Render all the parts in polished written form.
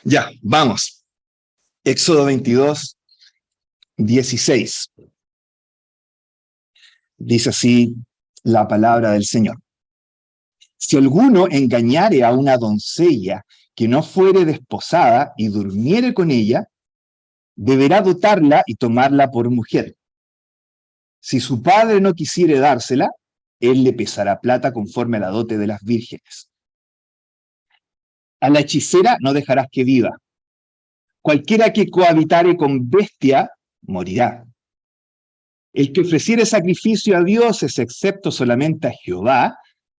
Ya, vamos. Éxodo 22, 16. Dice así la palabra del Señor. Si alguno engañare a una doncella que no fuere desposada y durmiere con ella, deberá dotarla y tomarla por mujer. Si su padre no quisiere dársela, él le pesará plata conforme a la dote de las vírgenes. A la hechicera no dejarás que viva. Cualquiera que cohabitare con bestia, morirá. El que ofreciere sacrificio a dioses, excepto solamente a Jehová,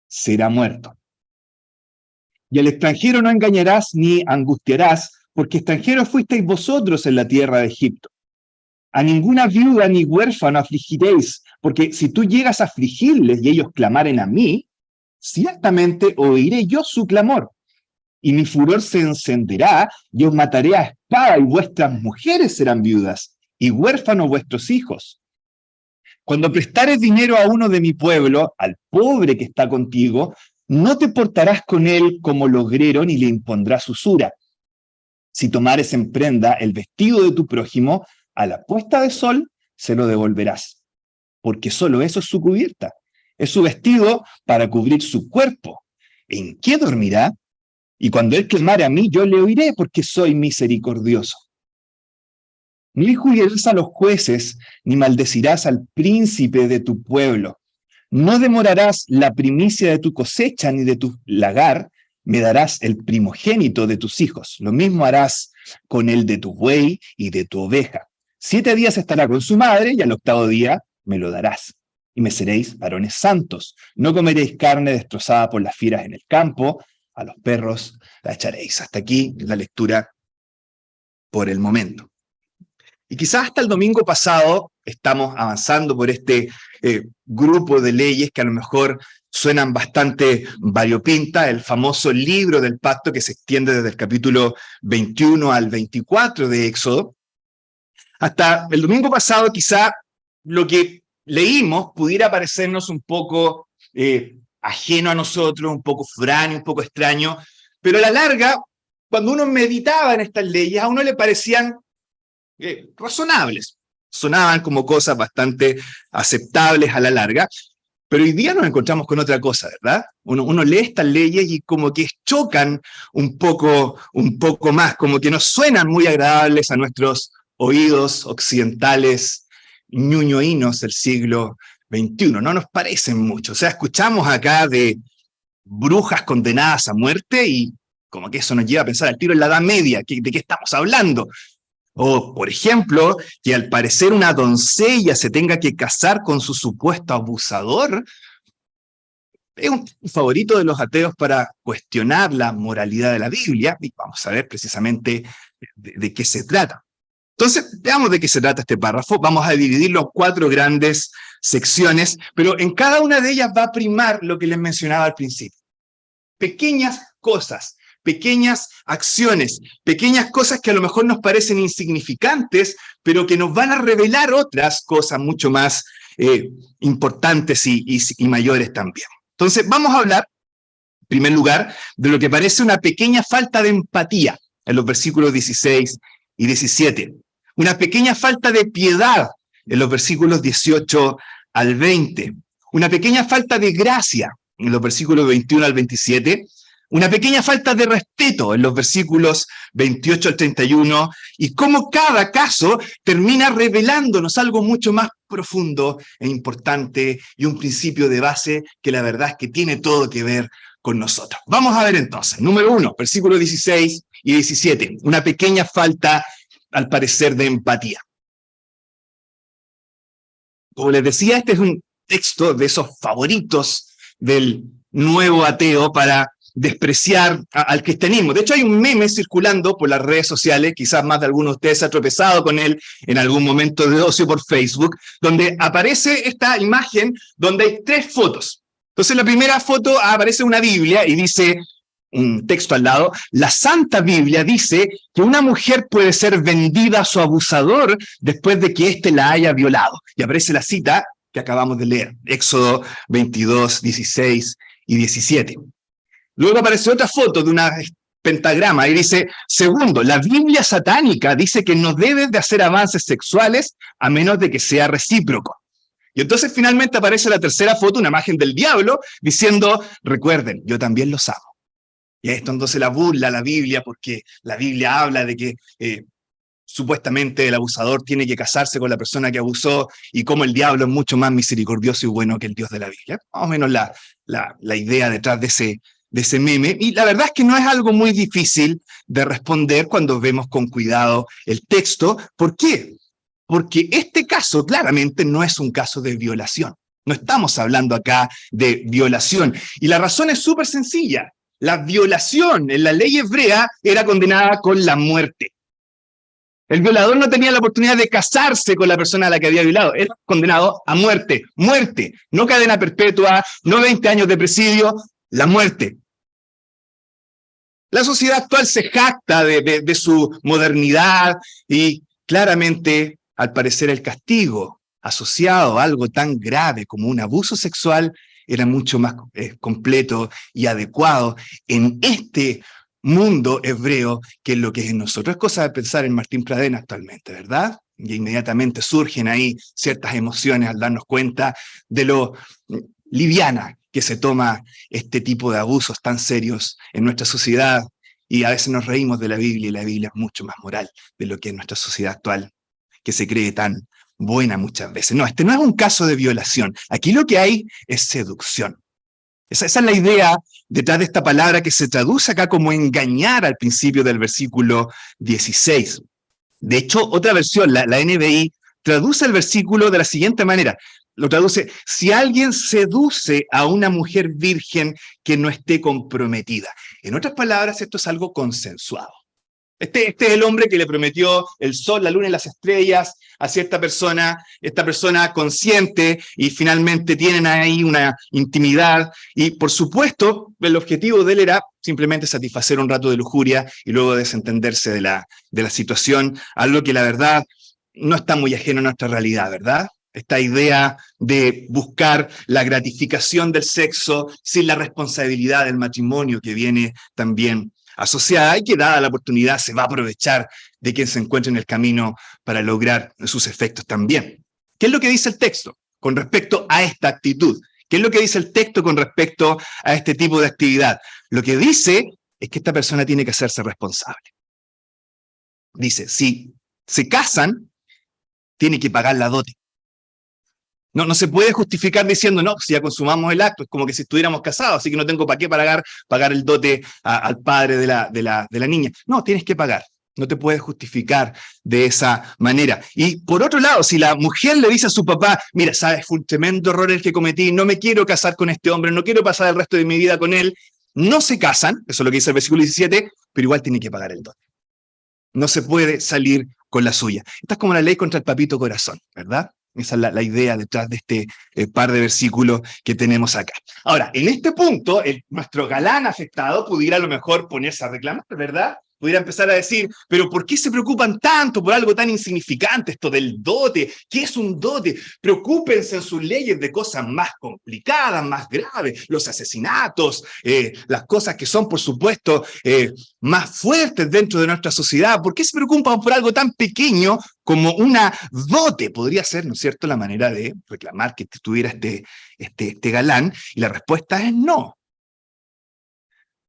será muerto. Y al extranjero no engañarás ni angustiarás, porque extranjeros fuisteis vosotros en la tierra de Egipto. A ninguna viuda ni huérfano afligiréis, porque si tú llegas a afligirles y ellos clamaren a mí, ciertamente oiré yo su clamor, y mi furor se encenderá, y os mataré a espada, y vuestras mujeres serán viudas, y huérfanos vuestros hijos. Cuando prestares dinero a uno de mi pueblo, al pobre que está contigo, no te portarás con él como logrero, ni le impondrás usura. Si tomares en prenda el vestido de tu prójimo, a la puesta de sol se lo devolverás, porque solo eso es su cubierta. Es su vestido para cubrir su cuerpo. ¿En qué dormirá? Y cuando él clamare a mí, yo le oiré, porque soy misericordioso. No injuriarás a los jueces, ni maldecirás al príncipe de tu pueblo. No demorarás la primicia de tu cosecha, ni de tu lagar, me darás el primogénito de tus hijos. Lo mismo harás con el de tu buey y de tu oveja. 7 días estará con su madre, y al 8º día me lo darás. Y me seréis varones santos. No comeréis carne destrozada por las fieras en el campo, a los perros la echaréis. Hasta aquí la lectura por el momento. Y quizás hasta el domingo pasado estamos avanzando por este grupo de leyes que a lo mejor suenan bastante variopintas, el famoso libro del pacto que se extiende desde el capítulo 21 al 24 de Éxodo. Hasta el domingo pasado quizá lo que leímos pudiera parecernos un poco ajeno a nosotros, un poco foráneo, un poco extraño, pero a la larga, cuando uno meditaba en estas leyes, a uno le parecían razonables, sonaban como cosas bastante aceptables a la larga, pero hoy día nos encontramos con otra cosa, ¿verdad? Uno lee estas leyes y como que chocan un poco más, como que nos suenan muy agradables a nuestros oídos occidentales ñuñoínos del siglo XXI, no nos parecen mucho. O sea, escuchamos acá de brujas condenadas a muerte y como que eso nos lleva a pensar al tiro en la Edad Media, ¿de qué estamos hablando? O, por ejemplo, que al parecer una doncella se tenga que casar con su supuesto abusador. Es un favorito de los ateos para cuestionar la moralidad de la Biblia, y vamos a ver precisamente de qué se trata. Entonces, veamos de qué se trata este párrafo. Vamos a dividirlo en 4 grandes secciones, pero en cada una de ellas va a primar lo que les mencionaba al principio. Pequeñas cosas, pequeñas acciones, pequeñas cosas que a lo mejor nos parecen insignificantes, pero que nos van a revelar otras cosas mucho más importantes y mayores también. Entonces, vamos a hablar, en primer lugar, de lo que parece una pequeña falta de empatía en los versículos 16 y 17. Una pequeña falta de piedad en los versículos 18 al 20. Una pequeña falta de gracia en los versículos 21 al 27. Una pequeña falta de respeto en los versículos 28 al 31, y cómo cada caso termina revelándonos algo mucho más profundo e importante y un principio de base que la verdad es que tiene todo que ver con nosotros. Vamos a ver entonces, número 1, versículos 16 y 17, una pequeña falta, al parecer, de empatía. Como les decía, este es un texto de esos favoritos del nuevo ateo para despreciar al cristianismo. De hecho, hay un meme circulando por las redes sociales, quizás más de alguno de ustedes se ha tropezado con él en algún momento de ocio por Facebook, donde aparece esta imagen donde hay 3 fotos. Entonces, en la primera foto aparece una Biblia y dice, un texto al lado, la Santa Biblia dice que una mujer puede ser vendida a su abusador después de que éste la haya violado. Y aparece la cita que acabamos de leer, Éxodo 22, 16 y 17. Luego aparece otra foto de una pentagrama y dice, segundo, la Biblia satánica dice que no debes de hacer avances sexuales a menos de que sea recíproco. Y entonces finalmente aparece la tercera foto, una imagen del diablo, diciendo, recuerden, yo también los amo. Y esto entonces la burla la Biblia, porque la Biblia habla de que supuestamente el abusador tiene que casarse con la persona que abusó, y como el diablo es mucho más misericordioso y bueno que el Dios de la Biblia. Más o menos la idea detrás de ese meme. Y la verdad es que no es algo muy difícil de responder cuando vemos con cuidado el texto. ¿Por qué? Porque este caso claramente no es un caso de violación. No estamos hablando acá de violación. Y la razón es súper sencilla. La violación en la ley hebrea era condenada con la muerte. El violador no tenía la oportunidad de casarse con la persona a la que había violado. Era condenado a muerte. Muerte. No cadena perpetua, no 20 años de presidio, la muerte. La sociedad actual se jacta de su modernidad y claramente, al parecer, el castigo asociado a algo tan grave como un abuso sexual era mucho más completo y adecuado en este mundo hebreo que lo que es en nosotros. Es cosa de pensar en Martín Pradena actualmente, ¿verdad? Y inmediatamente surgen ahí ciertas emociones al darnos cuenta de lo liviana que se toma este tipo de abusos tan serios en nuestra sociedad, y a veces nos reímos de la Biblia, y la Biblia es mucho más moral de lo que es nuestra sociedad actual, que se cree tan buena muchas veces. No, este no es un caso de violación. Aquí lo que hay es seducción. Esa es la idea detrás de esta palabra que se traduce acá como engañar al principio del versículo 16. De hecho, otra versión, la NBI, traduce el versículo de la siguiente manera. Lo traduce, si alguien seduce a una mujer virgen que no esté comprometida. En otras palabras, esto es algo consensuado. Este es el hombre que le prometió el sol, la luna y las estrellas a cierta persona, esta persona consciente, y finalmente tienen ahí una intimidad, y por supuesto el objetivo de él era simplemente satisfacer un rato de lujuria y luego desentenderse de la situación, algo que la verdad no está muy ajeno a nuestra realidad, ¿verdad? Esta idea de buscar la gratificación del sexo sin la responsabilidad del matrimonio que viene también asociada, y que dada la oportunidad se va a aprovechar de quien se encuentre en el camino para lograr sus efectos también. ¿Qué es lo que dice el texto con respecto a esta actitud? ¿Qué es lo que dice el texto con respecto a este tipo de actividad? Lo que dice es que esta persona tiene que hacerse responsable. Dice, si se casan, tiene que pagar la dote. No se puede justificar diciendo, no, si ya consumamos el acto, es como que si estuviéramos casados, así que no tengo para qué pagar el dote al padre de la niña. No, tienes que pagar. No te puedes justificar de esa manera. Y por otro lado, si la mujer le dice a su papá, mira, sabes, fue un tremendo error el que cometí, no me quiero casar con este hombre, no quiero pasar el resto de mi vida con él, no se casan, eso es lo que dice el versículo 17, pero igual tiene que pagar el dote. No se puede salir con la suya. Esta es como la ley contra el papito corazón, ¿verdad? Esa es la idea detrás de este par de versículos que tenemos acá. Ahora, en este punto, nuestro galán afectado pudiera a lo mejor ponerse a reclamar, ¿verdad? Pudiera empezar a decir, pero ¿por qué se preocupan tanto por algo tan insignificante, esto del dote? ¿Qué es un dote? Preocúpense en sus leyes de cosas más complicadas, más graves, los asesinatos, las cosas que son, por supuesto, más fuertes dentro de nuestra sociedad. ¿Por qué se preocupan por algo tan pequeño como una dote? Podría ser, ¿no es cierto?, la manera de reclamar que tuviera este galán, y la respuesta es no.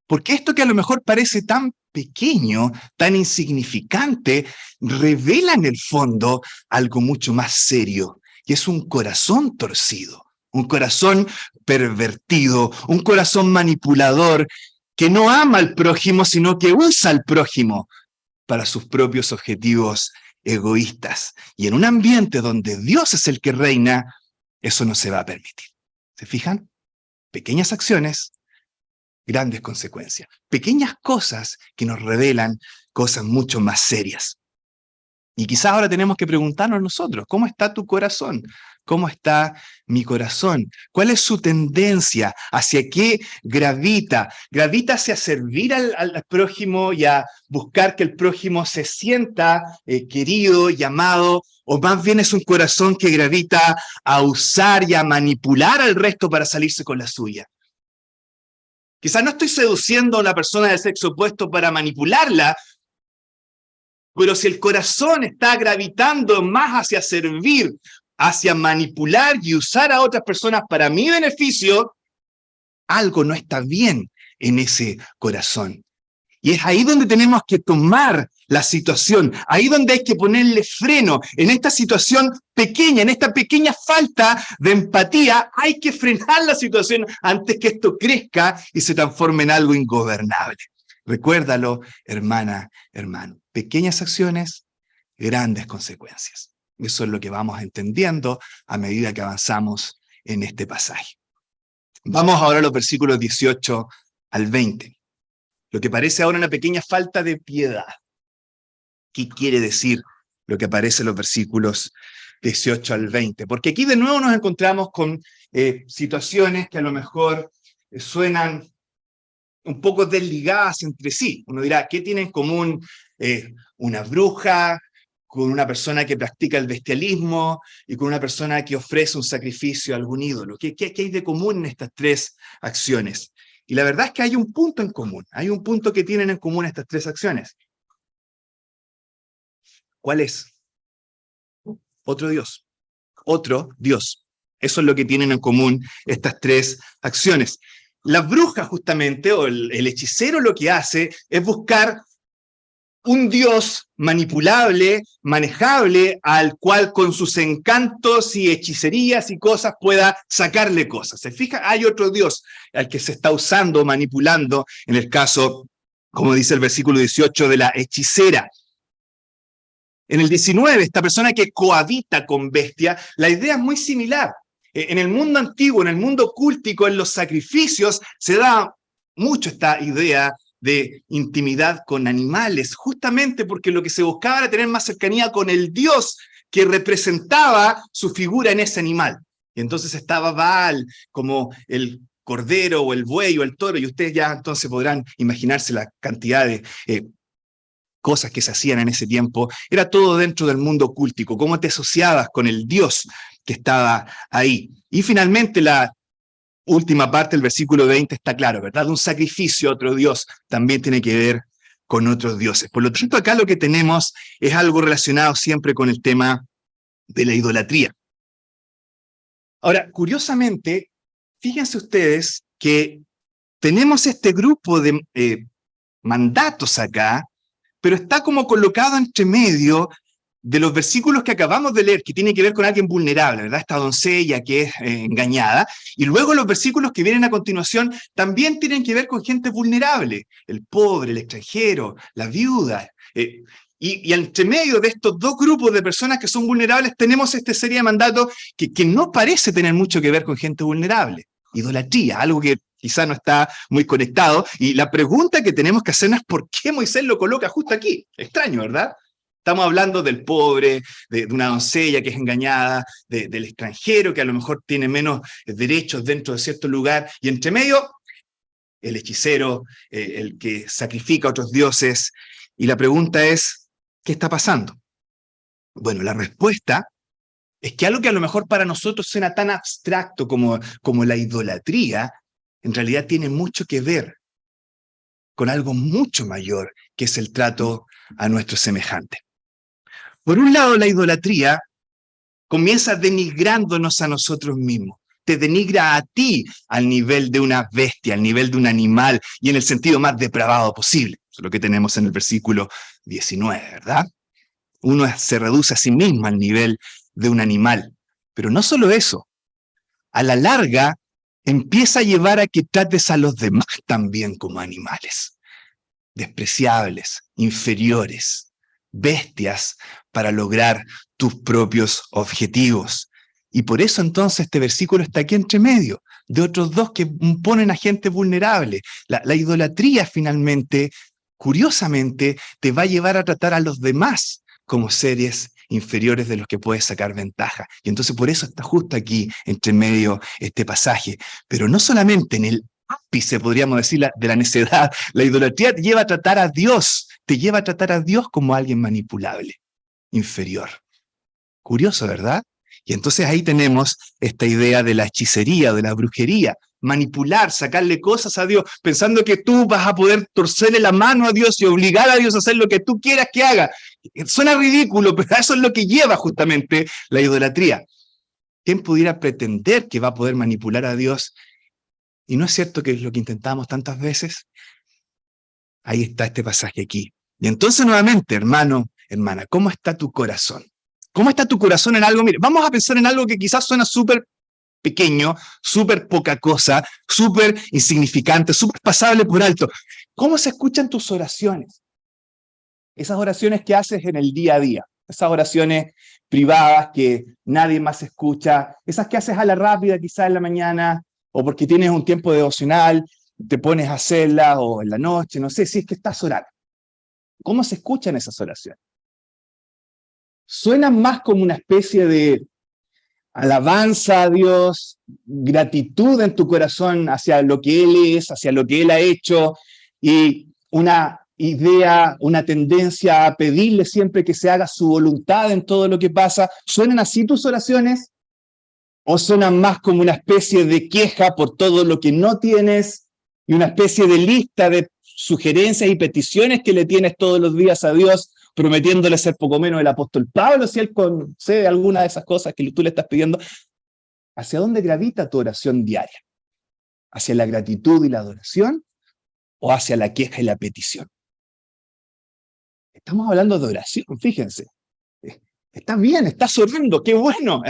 Porque esto que a lo mejor parece tan pequeño, tan insignificante, revela en el fondo algo mucho más serio, que es un corazón torcido, un corazón pervertido, un corazón manipulador, que no ama al prójimo, sino que usa al prójimo para sus propios objetivos egoístas. Y en un ambiente donde Dios es el que reina, eso no se va a permitir. ¿Se fijan? Pequeñas acciones, grandes consecuencias. Pequeñas cosas que nos revelan cosas mucho más serias. Y quizás ahora tenemos que preguntarnos nosotros, ¿cómo está tu corazón? ¿Cómo está mi corazón? ¿Cuál es su tendencia? ¿Hacia qué gravita? ¿Gravita hacia servir al prójimo y a buscar que el prójimo se sienta querido y amado? ¿O más bien es un corazón que gravita a usar y a manipular al resto para salirse con la suya? Quizás no estoy seduciendo a una persona del sexo opuesto para manipularla, pero si el corazón está gravitando más hacia servir, hacia manipular y usar a otras personas para mi beneficio, algo no está bien en ese corazón. Y es ahí donde tenemos que tomar la situación, ahí donde hay que ponerle freno. En esta situación pequeña, en esta pequeña falta de empatía, hay que frenar la situación antes que esto crezca y se transforme en algo ingobernable. Recuérdalo, hermana, hermano. Pequeñas acciones, grandes consecuencias. Eso es lo que vamos entendiendo a medida que avanzamos en este pasaje. Vamos ahora a los versículos 18 al 20. Lo que parece ahora una pequeña falta de piedad. ¿Qué quiere decir lo que aparece en los versículos 18 al 20? Porque aquí de nuevo nos encontramos con situaciones que a lo mejor suenan un poco desligadas entre sí. Uno dirá, ¿qué tiene en común una bruja con una persona que practica el bestialismo y con una persona que ofrece un sacrificio a algún ídolo? ¿Qué hay de común en estas tres acciones? Y la verdad es que hay un punto en común, hay un punto que tienen en común estas tres acciones. ¿Cuál es? Otro Dios. Otro Dios. Eso es lo que tienen en común estas tres acciones. La bruja, justamente, o el hechicero, lo que hace es buscar un Dios manipulable, manejable, al cual con sus encantos y hechicerías y cosas pueda sacarle cosas. ¿Se fija? Hay otro Dios al que se está usando, manipulando, en el caso, como dice el versículo 18, de la hechicera. En el 19, esta persona que cohabita con bestia, la idea es muy similar. En el mundo antiguo, en el mundo cúltico, en los sacrificios, se da mucho esta idea de intimidad con animales, justamente porque lo que se buscaba era tener más cercanía con el Dios que representaba su figura en ese animal. Y entonces estaba Baal como el cordero o el buey o el toro, y ustedes ya entonces podrán imaginarse la cantidad de cosas que se hacían en ese tiempo. Era todo dentro del mundo cúltico, cómo te asociabas con el Dios que estaba ahí. Y finalmente la última parte del versículo 20 está claro, ¿verdad? Un sacrificio a otro Dios también tiene que ver con otros dioses. Por lo tanto, acá lo que tenemos es algo relacionado siempre con el tema de la idolatría. Ahora, curiosamente, fíjense ustedes que tenemos este grupo de mandatos acá, pero está como colocado entre medio de los versículos que acabamos de leer, que tiene que ver con alguien vulnerable, ¿verdad? Esta doncella que es engañada, y luego los versículos que vienen a continuación también tienen que ver con gente vulnerable, el pobre, el extranjero, la viuda. Y entre medio de estos dos grupos de personas que son vulnerables, tenemos esta serie de mandatos que no parece tener mucho que ver con gente vulnerable. Idolatría, algo que quizá no está muy conectado, y la pregunta que tenemos que hacernos es ¿por qué Moisés lo coloca justo aquí? Extraño, ¿verdad? Estamos hablando del pobre, de una doncella que es engañada, del extranjero que a lo mejor tiene menos derechos dentro de cierto lugar, y entre medio, el hechicero, el que sacrifica a otros dioses. Y la pregunta es, ¿qué está pasando? Bueno, la respuesta es que algo que a lo mejor para nosotros suena tan abstracto como la idolatría, en realidad tiene mucho que ver con algo mucho mayor, que es el trato a nuestros semejantes. Por un lado, la idolatría comienza denigrándonos a nosotros mismos. Te denigra a ti al nivel de una bestia, al nivel de un animal, y en el sentido más depravado posible. Eso es lo que tenemos en el versículo 19, ¿verdad? Uno se reduce a sí mismo al nivel de un animal. Pero no solo eso. A la larga, empieza a llevar a que trates a los demás también como animales. Despreciables, inferiores, bestias para lograr tus propios objetivos. Y por eso entonces este versículo está aquí entre medio de otros dos que ponen a gente vulnerable. La idolatría finalmente, curiosamente, te va a llevar a tratar a los demás como seres inferiores de los que puedes sacar ventaja. Y entonces por eso está justo aquí entre medio este pasaje. Pero no solamente en el ápice, podríamos decir, de la necedad, la idolatría te lleva a tratar a Dios, te lleva a tratar a Dios como alguien manipulable, inferior. Curioso, ¿verdad? Y entonces ahí tenemos esta idea de la hechicería, de la brujería, manipular, sacarle cosas a Dios, pensando que tú vas a poder torcerle la mano a Dios y obligar a Dios a hacer lo que tú quieras que haga. Suena ridículo, pero eso es lo que lleva justamente la idolatría. ¿Quién pudiera pretender que va a poder manipular a Dios? ¿Y no es cierto que es lo que intentamos tantas veces? Ahí está este pasaje aquí. Y entonces nuevamente, hermano, hermana, ¿cómo está tu corazón? ¿Cómo está tu corazón en algo? Mire, vamos a pensar en algo que quizás suena súper pequeño, súper poca cosa, súper insignificante, súper pasable por alto. ¿Cómo se escuchan tus oraciones? Esas oraciones que haces en el día a día, esas oraciones privadas que nadie más escucha, esas que haces a la rápida quizás en la mañana, o porque tienes un tiempo devocional, te pones a hacerlas, o en la noche, no sé, si es que estás orando. ¿Cómo se escuchan esas oraciones? Suenan más como una especie de alabanza a Dios, gratitud en tu corazón hacia lo que Él es, hacia lo que Él ha hecho, y una idea, una tendencia a pedirle siempre que se haga su voluntad en todo lo que pasa. ¿Suenan así tus oraciones? ¿O suenan más como una especie de queja por todo lo que no tienes y una especie de lista de sugerencias y peticiones que le tienes todos los días a Dios, prometiéndole ser poco menos el apóstol Pablo si él concede alguna de esas cosas que tú le estás pidiendo? ¿Hacia dónde gravita tu oración diaria? ¿Hacia la gratitud y la adoración o hacia la queja y la petición? Estamos hablando de oración, fíjense. Está bien, estás orando, qué bueno.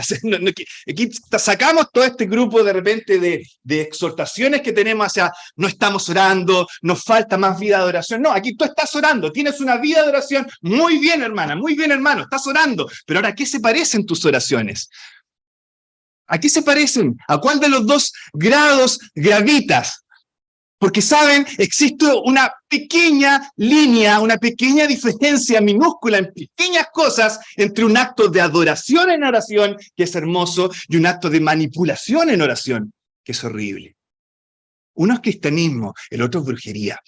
Aquí sacamos todo este grupo de repente de exhortaciones que tenemos hacia no estamos orando, nos falta más vida de oración. No, aquí tú estás orando, tienes una vida de oración. Muy bien, hermana, muy bien, hermano, estás orando. Pero ahora, ¿a qué se parecen tus oraciones? ¿A qué se parecen? ¿A cuál de los dos grados gravitas? Porque, ¿saben? Existe una pequeña línea, una pequeña diferencia minúscula en pequeñas cosas entre un acto de adoración en oración, que es hermoso, y un acto de manipulación en oración, que es horrible. Uno es cristianismo, el otro es brujería.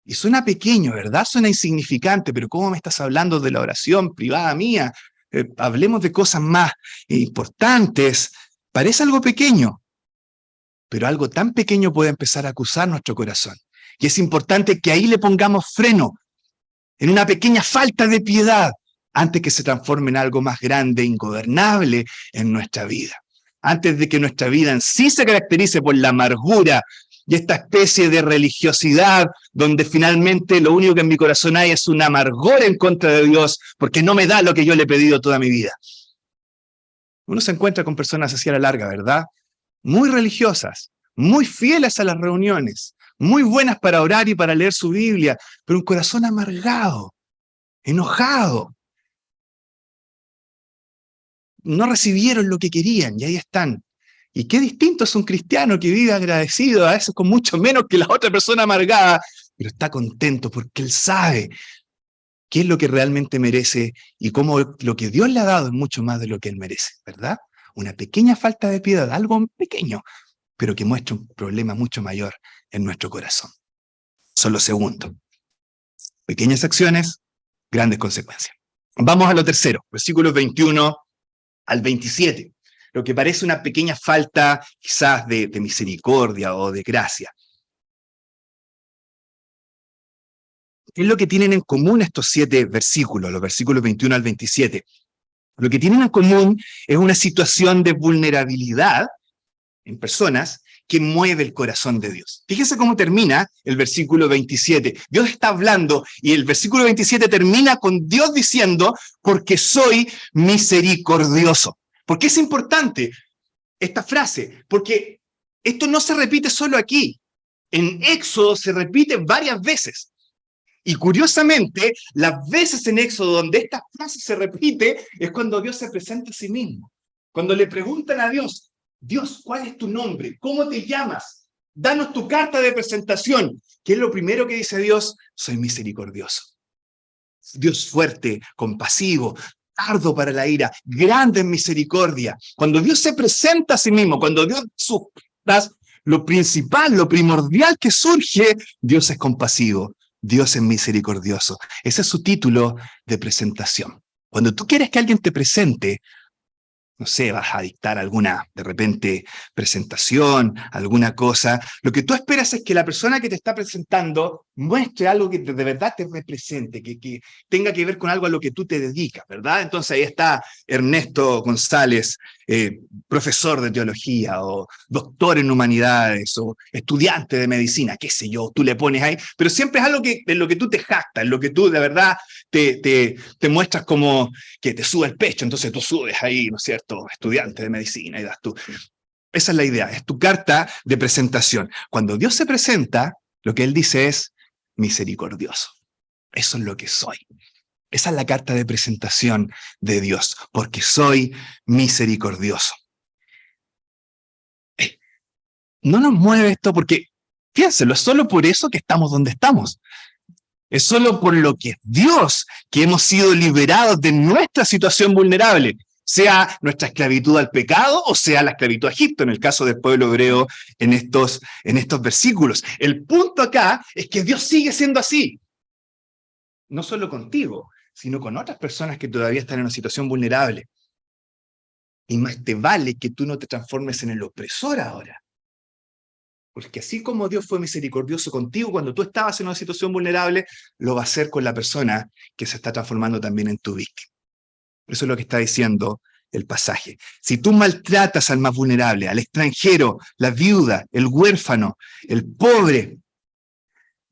Y suena pequeño, ¿verdad? Suena insignificante, pero ¿cómo me estás hablando de la oración privada mía? Hablemos de cosas más importantes. Parece algo pequeño, pero algo tan pequeño puede empezar a acusar nuestro corazón. Y es importante que ahí le pongamos freno, en una pequeña falta de piedad, antes que se transforme en algo más grande, ingobernable en nuestra vida. Antes de que nuestra vida en sí se caracterice por la amargura y esta especie de religiosidad, donde finalmente lo único que en mi corazón hay es un amargor en contra de Dios, porque no me da lo que yo le he pedido toda mi vida. Uno se encuentra con personas así a la larga, ¿verdad? Muy religiosas, muy fieles a las reuniones, muy buenas para orar y para leer su Biblia, pero un corazón amargado, enojado. No recibieron lo que querían y ahí están. Y qué distinto es un cristiano que vive agradecido, a veces con mucho menos que la otra persona amargada, pero está contento porque él sabe qué es lo que realmente merece y cómo lo que Dios le ha dado es mucho más de lo que él merece, ¿verdad? Una pequeña falta de piedad, algo pequeño, pero que muestra un problema mucho mayor en nuestro corazón. Son los segundos. Pequeñas acciones, grandes consecuencias. Vamos a lo tercero, versículos 21 al 27. Lo que parece una pequeña falta quizás de misericordia o de gracia. ¿Qué es lo que tienen en común estos 7 versículos, los versículos 21 al 27? Lo que tienen en común es una situación de vulnerabilidad en personas que mueve el corazón de Dios. Fíjense cómo termina el versículo 27. Dios está hablando y el versículo 27 termina con Dios diciendo, porque soy misericordioso. ¿Por qué es importante esta frase? Porque esto no se repite solo aquí. En Éxodo se repite varias veces. Y curiosamente, las veces en Éxodo donde esta frase se repite es cuando Dios se presenta a sí mismo. Cuando le preguntan a Dios, Dios, ¿cuál es tu nombre? ¿Cómo te llamas? Danos tu carta de presentación. ¿Qué es lo primero que dice Dios? Soy misericordioso. Dios fuerte, compasivo, tardo para la ira, grande en misericordia. Cuando Dios se presenta a sí mismo, cuando Dios lo principal, lo primordial que surge, Dios es compasivo. Dios es misericordioso. Ese es su título de presentación. Cuando tú quieres que alguien te presente, no sé, vas a dictar alguna, de repente, presentación, alguna cosa, lo que tú esperas es que la persona que te está presentando muestre algo que de verdad te represente, que tenga que ver con algo a lo que tú te dedicas, ¿verdad? Entonces ahí está Ernesto González, profesor de teología, o doctor en humanidades, o estudiante de medicina, qué sé yo, tú le pones ahí, pero siempre es algo en lo que tú te jactas, en lo que tú de verdad te muestras como que te sube el pecho, entonces tú subes ahí, ¿no es cierto?, estudiante de medicina, y das tú. Esa es la idea, es tu carta de presentación. Cuando Dios se presenta, lo que Él dice es misericordioso. Eso es lo que soy. Esa es la carta de presentación de Dios, porque soy misericordioso. No nos mueve esto porque, piénselo, es solo por eso que estamos donde estamos. Es solo por lo que es Dios que hemos sido liberados de nuestra situación vulnerable, sea nuestra esclavitud al pecado o sea la esclavitud a Egipto, en el caso del pueblo hebreo en estos versículos. El punto acá es que Dios sigue siendo así. No solo contigo, sino con otras personas que todavía están en una situación vulnerable. Y más te vale que tú no te transformes en el opresor ahora. Porque así como Dios fue misericordioso contigo cuando tú estabas en una situación vulnerable, lo va a hacer con la persona que se está transformando también en tu víctima. Eso es lo que está diciendo el pasaje. Si tú maltratas al más vulnerable, al extranjero, la viuda, el huérfano, el pobre,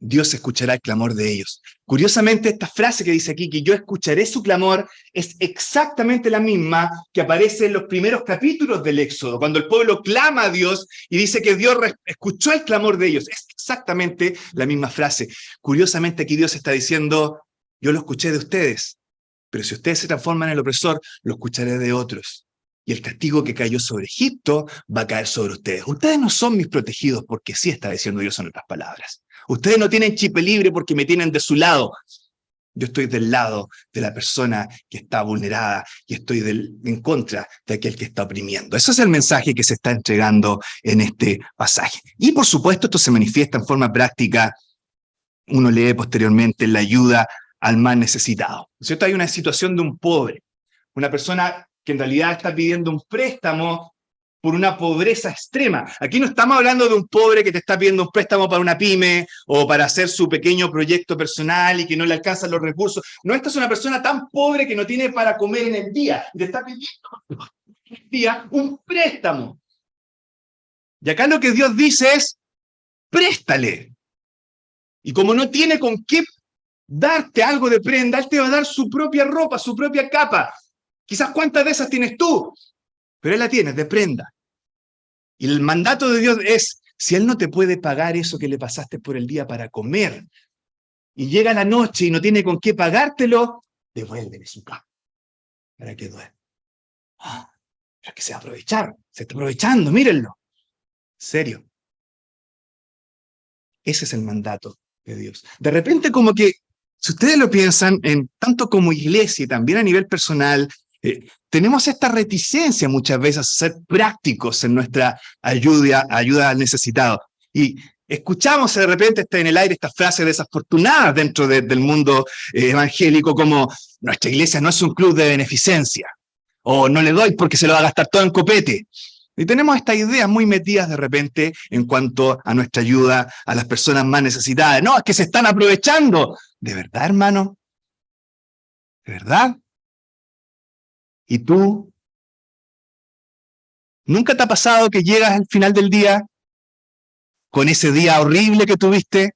Dios escuchará el clamor de ellos. Curiosamente, esta frase que dice aquí, que yo escucharé su clamor, es exactamente la misma que aparece en los primeros capítulos del Éxodo, cuando el pueblo clama a Dios y dice que Dios escuchó el clamor de ellos. Es exactamente la misma frase. Curiosamente, aquí Dios está diciendo, yo lo escuché de ustedes, pero si ustedes se transforman en el opresor, lo escucharé de otros. Y el castigo que cayó sobre Egipto va a caer sobre ustedes. Ustedes no son mis protegidos, porque sí está diciendo Dios en otras palabras. Ustedes no tienen chip libre porque me tienen de su lado. Yo estoy del lado de la persona que está vulnerada y estoy en contra de aquel que está oprimiendo. Ese es el mensaje que se está entregando en este pasaje. Y por supuesto esto se manifiesta en forma práctica. Uno lee posteriormente la ayuda al más necesitado. ¿Cierto? Hay una situación de un pobre, una persona que en realidad está pidiendo un préstamo por una pobreza extrema. Aquí no estamos hablando de un pobre que te está pidiendo un préstamo para una pyme o para hacer su pequeño proyecto personal y que no le alcanzan los recursos. No, esta es una persona tan pobre que no tiene para comer en el día. Y te está pidiendo en el día un préstamo. Y acá lo que Dios dice es, préstale. Y como no tiene con qué darte algo de prenda, Él te va a dar su propia ropa, su propia capa. Quizás cuántas de esas tienes tú, pero Él la tiene, de prenda. Y el mandato de Dios es, si Él no te puede pagar eso que le pasaste por el día para comer, y llega la noche y no tiene con qué pagártelo, devuélvele su capa, para que duerma. Pero que se va a aprovechar, se está aprovechando, mírenlo. Serio. Ese es el mandato de Dios. De repente como que, si ustedes lo piensan, tanto como iglesia y también a nivel personal, tenemos esta reticencia muchas veces a ser prácticos en nuestra ayuda al necesitado. Y escuchamos de repente en el aire estas frases desafortunadas dentro del mundo evangélico como nuestra iglesia no es un club de beneficencia, o no le doy porque se lo va a gastar todo en copete. Y tenemos estas ideas muy metidas de repente en cuanto a nuestra ayuda a las personas más necesitadas. No, es que se están aprovechando. ¿De verdad, hermano? ¿De verdad? ¿Y tú? ¿Nunca te ha pasado que llegas al final del día con ese día horrible que tuviste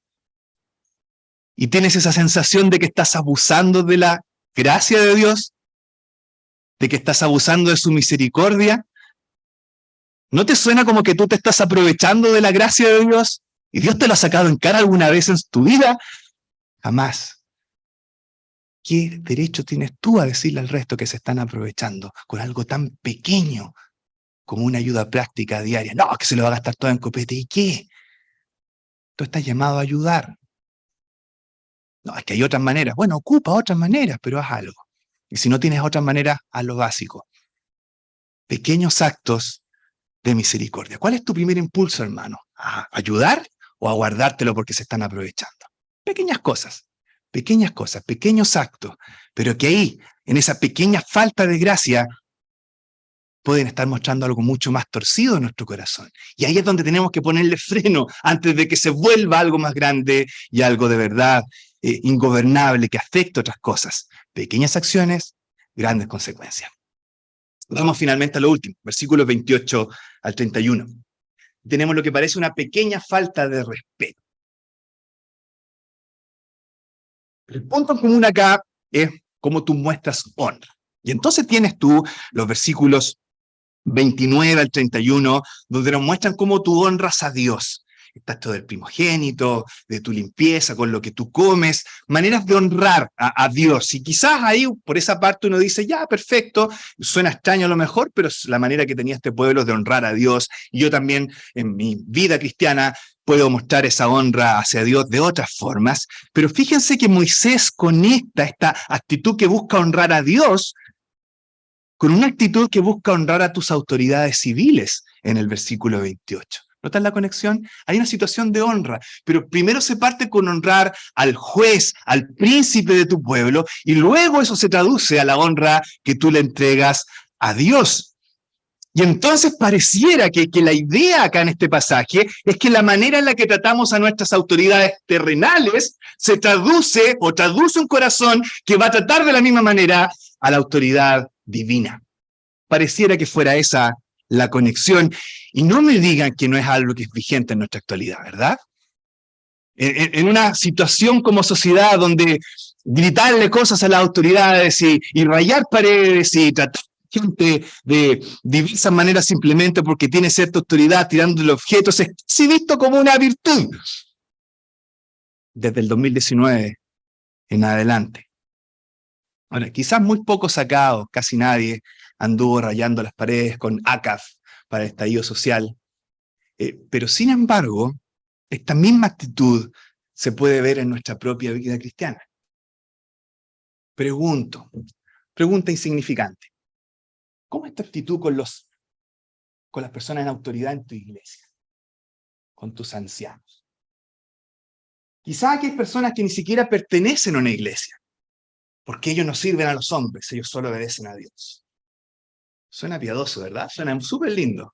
y tienes esa sensación de que estás abusando de la gracia de Dios? ¿De que estás abusando de su misericordia? ¿No te suena como que tú te estás aprovechando de la gracia de Dios? ¿Y Dios te lo ha sacado en cara alguna vez en tu vida? Jamás. ¿Qué derecho tienes tú a decirle al resto que se están aprovechando con algo tan pequeño como una ayuda práctica diaria? No, que se lo va a gastar todo en copete. ¿Y qué? Tú estás llamado a ayudar. No, es que hay otras maneras. Bueno, ocupa otras maneras, pero haz algo. Y si no tienes otras maneras, haz lo básico. Pequeños actos de misericordia. ¿Cuál es tu primer impulso, hermano? ¿A ayudar o a guardártelo porque se están aprovechando? Pequeñas cosas. Pequeñas cosas, pequeños actos, pero que ahí, en esa pequeña falta de gracia, pueden estar mostrando algo mucho más torcido en nuestro corazón. Y ahí es donde tenemos que ponerle freno antes de que se vuelva algo más grande y algo de verdad ingobernable que afecte otras cosas. Pequeñas acciones, grandes consecuencias. Vamos finalmente a lo último, versículos 28 al 31. Tenemos lo que parece una pequeña falta de respeto. El punto en común acá es cómo tú muestras honra. Y entonces tienes tú los versículos 29 al 31, donde nos muestran cómo tú honras a Dios. Está esto del primogénito, de tu limpieza, con lo que tú comes, maneras de honrar a Dios. Y quizás ahí, por esa parte, uno dice, ya, perfecto, suena extraño a lo mejor, pero es la manera que tenía este pueblo de honrar a Dios. Y yo también, en mi vida cristiana, puedo mostrar esa honra hacia Dios de otras formas. Pero fíjense que Moisés conecta esta actitud que busca honrar a Dios con una actitud que busca honrar a tus autoridades civiles en el versículo 28. ¿Notas la conexión? Hay una situación de honra, pero primero se parte con honrar al juez, al príncipe de tu pueblo, y luego eso se traduce a la honra que tú le entregas a Dios. Y entonces pareciera que la idea acá en este pasaje es que la manera en la que tratamos a nuestras autoridades terrenales se traduce o traduce un corazón que va a tratar de la misma manera a la autoridad divina. Pareciera que fuera esa la conexión. Y no me digan que no es algo que es vigente en nuestra actualidad, ¿verdad? En una situación como sociedad donde gritarle cosas a las autoridades y rayar paredes y tratar gente de diversas maneras simplemente porque tiene cierta autoridad tirándole objetos es visto como una virtud. Desde el 2019 en adelante. Ahora, quizás muy pocos sacados, casi nadie anduvo rayando las paredes con ACAF para el estallido social. Pero sin embargo, esta misma actitud se puede ver en nuestra propia vida cristiana. Pregunta insignificante. ¿Cómo es tu actitud con las personas en autoridad en tu iglesia? Con tus ancianos. Quizás aquí hay personas que ni siquiera pertenecen a una iglesia, porque ellos no sirven a los hombres, ellos solo obedecen a Dios. Suena piadoso, ¿verdad? Suena súper lindo.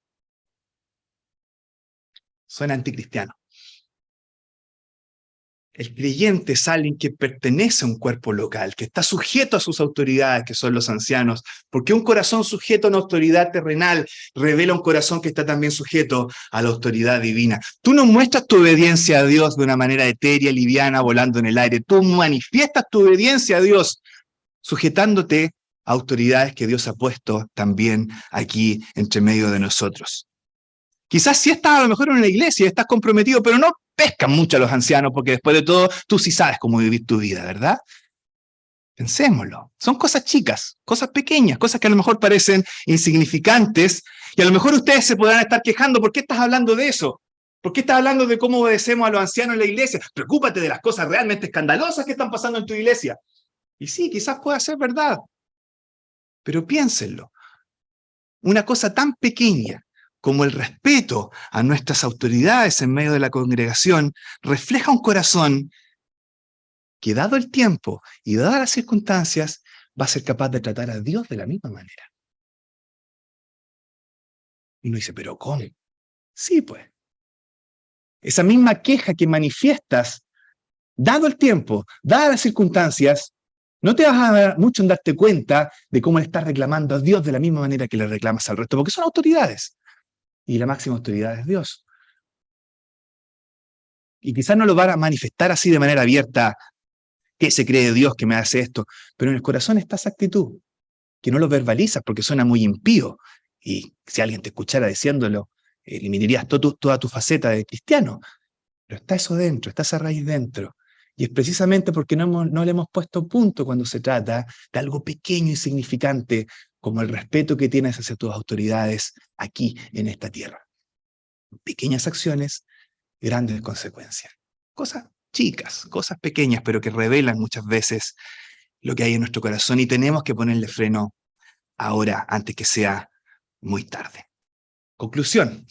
Suena anticristiano. El creyente es alguien que pertenece a un cuerpo local, que está sujeto a sus autoridades, que son los ancianos, porque un corazón sujeto a una autoridad terrenal revela un corazón que está también sujeto a la autoridad divina. Tú no muestras tu obediencia a Dios de una manera etérea, liviana, volando en el aire. Tú manifiestas tu obediencia a Dios sujetándote a autoridades que Dios ha puesto también aquí entre medio de nosotros. Quizás sí estás a lo mejor en una iglesia, estás comprometido, pero no pescan mucho a los ancianos, porque después de todo, tú sí sabes cómo vivir tu vida, ¿verdad? Pensémoslo. Son cosas chicas, cosas pequeñas, cosas que a lo mejor parecen insignificantes, y a lo mejor ustedes se podrán estar quejando, ¿por qué estás hablando de eso? ¿Por qué estás hablando de cómo obedecemos a los ancianos en la iglesia? Preocúpate de las cosas realmente escandalosas que están pasando en tu iglesia. Y sí, quizás pueda ser verdad, pero piénsenlo. Una cosa tan pequeña como el respeto a nuestras autoridades en medio de la congregación refleja un corazón que, dado el tiempo y dadas las circunstancias, va a ser capaz de tratar a Dios de la misma manera. Y uno dice, ¿pero cómo? Sí, pues. Esa misma queja que manifiestas, dado el tiempo, dadas las circunstancias, no te vas a dar mucho en darte cuenta de cómo le estás reclamando a Dios de la misma manera que le reclamas al resto, porque son autoridades. Y la máxima autoridad es Dios. Y quizás no lo van a manifestar así de manera abierta, ¿qué se cree Dios que me hace esto? Pero en el corazón está esa actitud, que no lo verbalizas porque suena muy impío. Y si alguien te escuchara diciéndolo, eliminarías toda tu faceta de cristiano. Pero está eso dentro, está esa raíz dentro. Y es precisamente porque no le hemos puesto punto cuando se trata de algo pequeño y significante como el respeto que tienes hacia tus autoridades aquí en esta tierra. Pequeñas acciones, grandes consecuencias. Cosas chicas, cosas pequeñas, pero que revelan muchas veces lo que hay en nuestro corazón y tenemos que ponerle freno ahora, antes que sea muy tarde. Conclusión.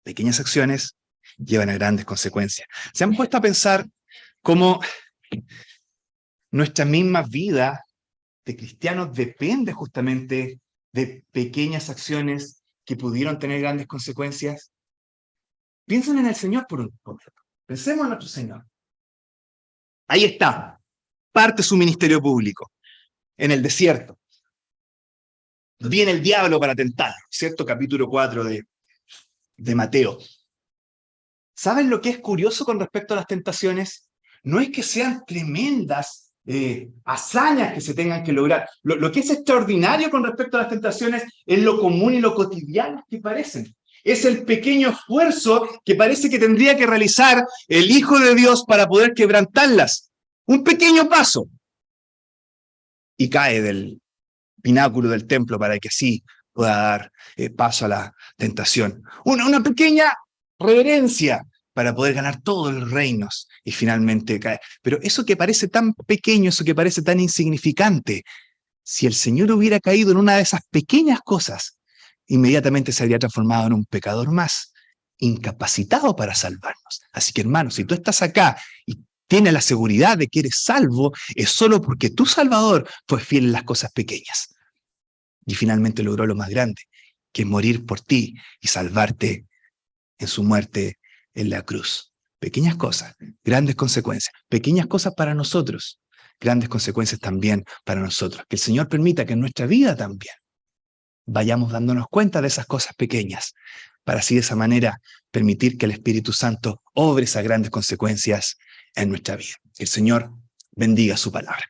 Pequeñas acciones llevan a grandes consecuencias. ¿Se han puesto a pensar cómo Nuestra misma vida de cristianos depende justamente de pequeñas acciones que pudieron tener grandes consecuencias. Piensen en el Señor por un momento. Pensemos en nuestro Señor. Ahí está, parte su ministerio público, en el desierto. Viene el diablo para tentar, ¿cierto? Capítulo 4 de Mateo. ¿Saben lo que es curioso con respecto a las tentaciones? No es que sean tremendas hazañas que se tengan que lograr. Lo que es extraordinario con respecto a las tentaciones es lo común y lo cotidiano que parecen. Es el pequeño esfuerzo que parece que tendría que realizar el Hijo de Dios para poder quebrantarlas. Un pequeño paso. Y cae del pináculo del templo para que así pueda dar paso a la tentación. Una pequeña reverencia para poder ganar todos los reinos y finalmente caer. Pero eso que parece tan pequeño, eso que parece tan insignificante, si el Señor hubiera caído en una de esas pequeñas cosas, inmediatamente se habría transformado en un pecador más, incapacitado para salvarnos. Así que, hermano, si tú estás acá y tienes la seguridad de que eres salvo, es solo porque tu Salvador fue fiel en las cosas pequeñas. Y finalmente logró lo más grande, que es morir por ti y salvarte en su muerte en la cruz. Pequeñas cosas, grandes consecuencias. Pequeñas cosas para nosotros, grandes consecuencias también para nosotros. Que el Señor permita que en nuestra vida también vayamos dándonos cuenta de esas cosas pequeñas, para así de esa manera permitir que el Espíritu Santo obre esas grandes consecuencias en nuestra vida. Que el Señor bendiga su palabra.